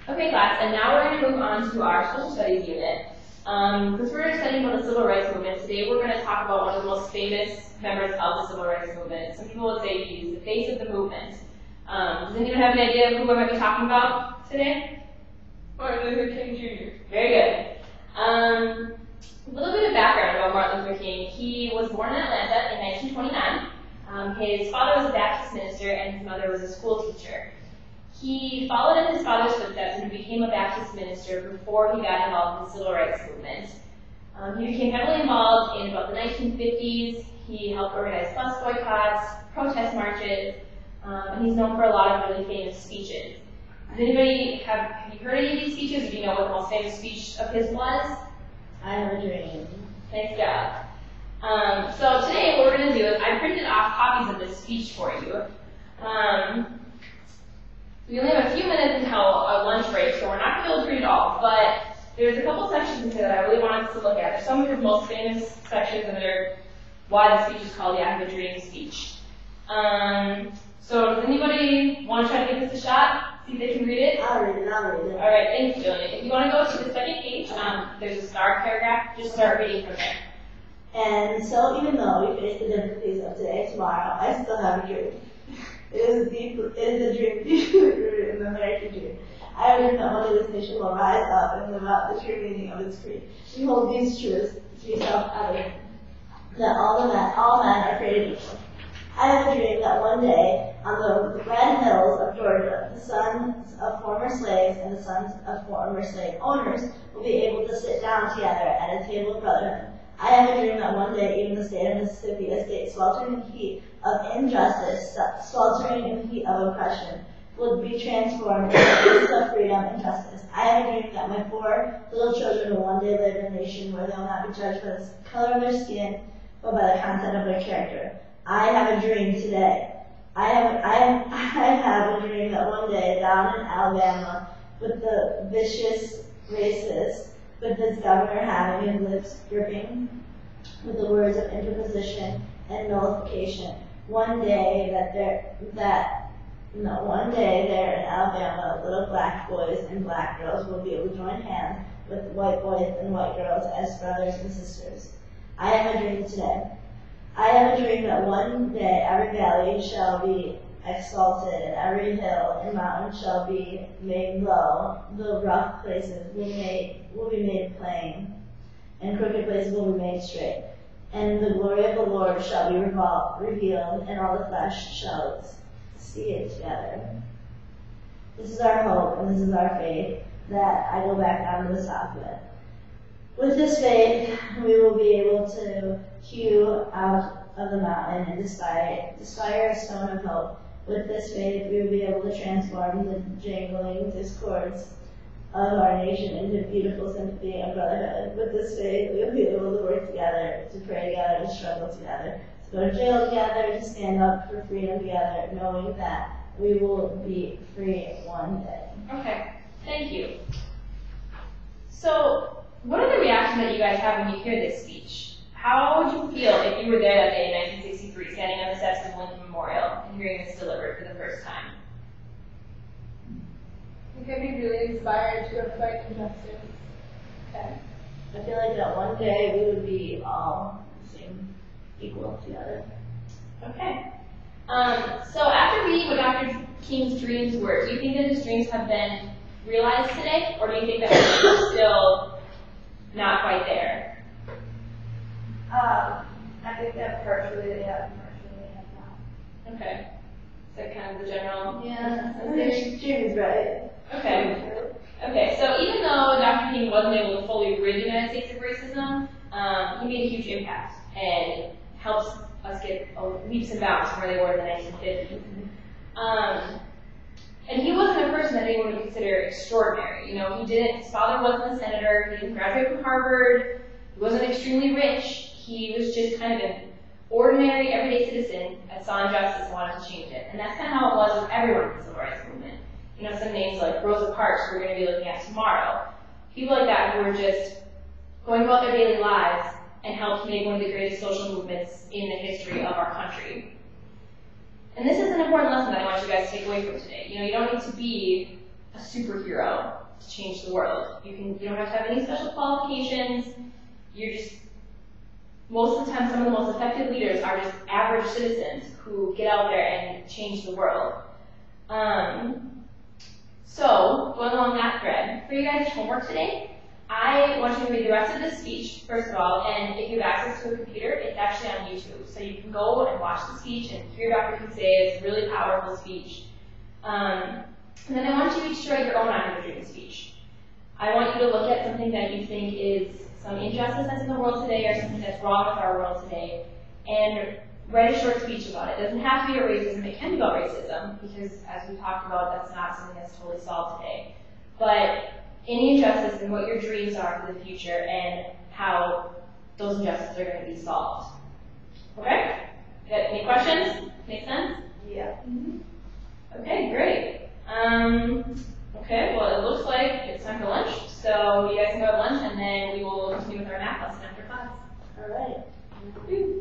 Okay, class, and now we're going to move on to our social studies unit. Because we're studying about the civil rights movement, today we're going to talk about one of the most famous members of the civil rights movement. Some people would say he's the face of the movement. Does anyone have an idea of who I might be talking about today? Martin Luther King Jr. Very good. A little bit of background about Martin Luther King. He was born in Atlanta in 1929. His father was a Baptist minister and his mother was a school teacher. He followed in his father's footsteps and became a Baptist minister before he got involved in the civil rights movement. He became heavily involved in about the 1950s. He helped organize bus boycotts, protest marches, and he's known for a lot of really famous speeches. Does anybody have you heard any of these speeches, or do you know what the most famous speech of his was? I have a dream. Nice job. So today what we're going to do is I printed off copies of this speech for you. We only have a few minutes until a lunch break, so we're not going to be able to read it all, but there's a couple sections in here that I really want us to look at. There's some of his most famous sections, and they're why the speech is called the I Have a Dream speech. So does anybody want to try to give this a shot? See if they can read it? I'll read it. All right, thank you, Jillian. If you want to go to the second page, there's a star paragraph. Just start reading from there. And so even though we face the difficulties of today and tomorrow, I still have a dream. It is a dream deeply rooted in the American dream. I have a dream that one day this nation will rise up and live out the true meaning of its creed. We hold these truths to be self-evident, that all men are created equal. I have a dream that one day, on the red hills of Georgia, the sons of former slaves and the sons of former slave owners will be able to sit down together at a table of brotherhood. I have a dream that one day, even the state of Mississippi, a state sweltering in the heat of injustice, sweltering in the heat of oppression, would be transformed into a place of freedom and justice. I have a dream that my 4 little children will one day live in a nation where they will not be judged by the color of their skin, but by the content of their character. I have a dream today. I have a dream that one day down in Alabama, with the vicious racist, with his governor having his lips dripping with the words of interposition and nullification, one day there in Alabama, little black boys and black girls will be able to join hands with white boys and white girls as brothers and sisters. I have a dream today. I have a dream that one day every valley shall be exalted, and every hill and mountain shall be made low. The rough places will be made plain, and crooked places will be made straight. And the glory of the Lord shall be revealed, and all the flesh shall see it together. This is our hope, and this is our faith, that I go back down to the south with. With this faith, we will be able to hew out of the mountain and disfire a stone of hope. With this faith, we will be able to transform the jangling discords of our nation into beautiful sympathy and brotherhood. With this faith, we will be able to work together, to pray together, to struggle together, to go to jail together, to stand up for freedom together, knowing that we will be free one day. Okay, thank you. So, what are the reactions that you guys have when you hear this speech? How would you feel if you were there that day in 1963, standing on the steps of Lincoln Memorial and hearing this delivered for the first time? You could be really inspired to go fight injustice. Okay. I feel like that one day we would be all equal together. Okay. So after reading what Dr. King's dreams were, do you think that his dreams have been realized today, or do you think that we're still not quite there? I think that partially they have not. Okay. Is that kind of the general? Yeah, I think Judy's right. Okay. Okay, so even though Dr. King wasn't able to fully rid the United States of racism, he made a huge impact and helps us get leaps and bounds from where they were in the 1950s. And he wasn't a person that anyone would consider extraordinary. You know, his father wasn't a senator, he didn't graduate from Harvard, he wasn't extremely rich. He was just kind of an ordinary, everyday citizen that saw injustice and wanted to change it. And that's kind of how it was with everyone in the civil rights movement. You know, some names like Rosa Parks, who we're going to be looking at tomorrow. People like that who were just going about their daily lives and helped make one of the greatest social movements in the history of our country. And this is an important lesson that I want you guys to take away from today. You know, you don't need to be a a superhero to change the world. You don't have to have any special qualifications. You're just, most of the time, some of the most effective leaders are just average citizens who get out there and change the world. So, going along that thread, for you guys' homework today, I want you to read the rest of this speech, first of all, and if you have access to a computer, it's actually on YouTube. So you can go and watch the speech and hear Dr. King say it's a really powerful speech. And then I want you each to write your own 100-dream speech. I want you to look at something that you think is some injustice that's in the world today or something that's wrong with our world today, and write a short speech about it. It doesn't have to be about racism. It can be about racism, because as we talked about, that's not something that's totally solved today. But any injustice and what your dreams are for the future and how those injustices are going to be solved. Okay? Any questions? Make sense? Yeah. Okay, great. Okay, well, it looks like it's time for lunch, so you guys can go to lunch, and then we will continue with our math lesson after class. All right.